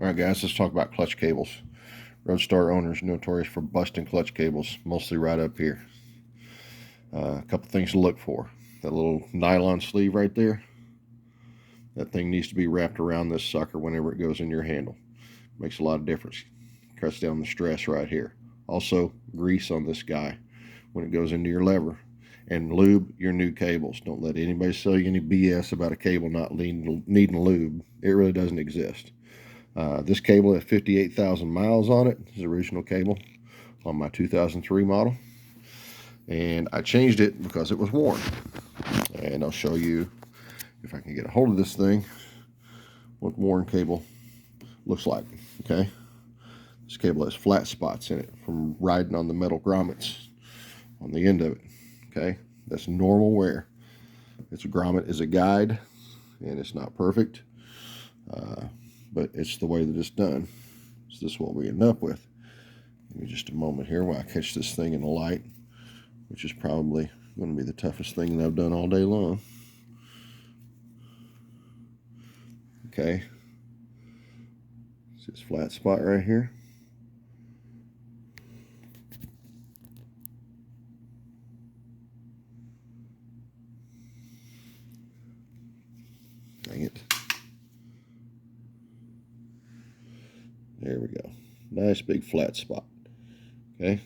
Alright guys, let's talk about clutch cables. Roadstar owners notorious for busting clutch cables, mostly right up here. A couple things to look for. That little nylon sleeve right there, that thing needs to be wrapped around this sucker whenever it goes in your handle. Makes a lot of difference. Cuts down the stress right here. Also, grease on this guy when it goes into your lever. And lube your new cables. Don't let anybody sell you any BS about a cable not needing lube. It really doesn't exist. This cable has 58,000 miles on it. This is the original cable on my 2003 model. And I changed it because it was worn. And I'll show you, if I can get a hold of this thing, what worn cable looks like. Okay, this cable has flat spots in it from riding on the metal grommets on the end of it. Okay, that's normal wear. Its grommet is a guide, and it's not perfect, but it's the way that it's done. So this is what we end up with. Give me just a moment here while I catch this thing in the light, which is probably going to be the toughest thing that I've done all day long. Okay, see this flat spot right here? Dang it. There we go. Nice big flat spot. Okay.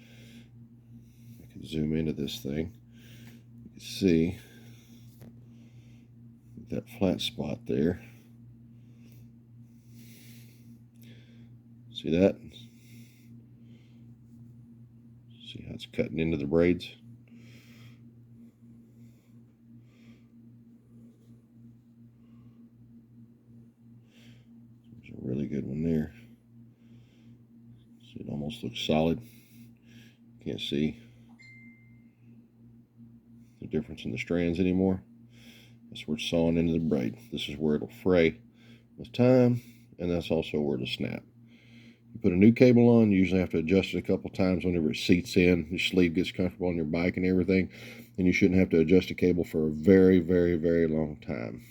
I can zoom into this thing. You can see that flat spot there. See that? See how it's cutting into the braids? There's a really good one there. See, it almost looks solid. Can't see the difference in the strands anymore. That's where it's sawing into the braid. This is where it'll fray with time, and that's also where it'll snap. You put a new cable on, you usually have to adjust it a couple times whenever it seats in, your sleeve gets comfortable on your bike and everything, and you shouldn't have to adjust a cable for a very, very, very long time.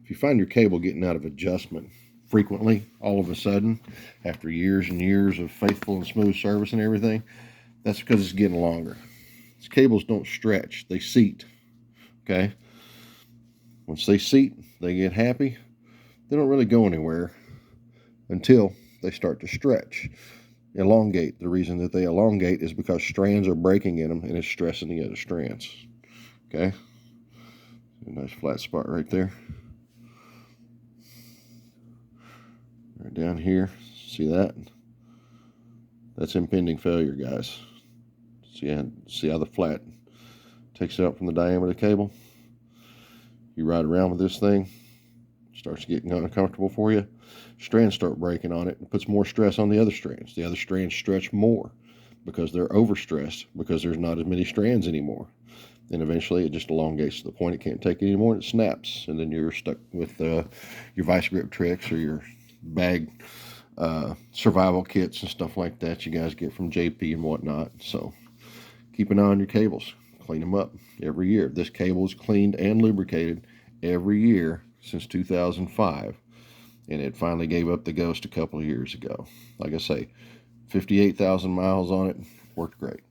If you find your cable getting out of adjustment frequently, all of a sudden, after years and years of faithful and smooth service and everything, that's because it's getting longer. These cables don't stretch, they seat. Okay? Once they seat, they get happy. They don't really go anywhere until they start to stretch, elongate. The reason that they elongate is because strands are breaking in them and it's stressing the other strands. Okay, a nice flat spot right there. Right down here, see that? That's impending failure, guys. See how the flat takes it out from the diameter of the cable? You ride around with this thing, starts getting uncomfortable for you, strands start breaking on it, and puts more stress on the other strands. The other strands stretch more because they're overstressed because there's not as many strands anymore. And eventually it just elongates to the point it can't take it anymore and it snaps. And then you're stuck with your vice grip tricks or your bag survival kits and stuff like that you guys get from JP and whatnot. So keep an eye on your cables. Clean them up every year. This cable is cleaned and lubricated every year since 2005, and it finally gave up the ghost a couple of years ago. Like I say, 58,000 miles on it, worked great.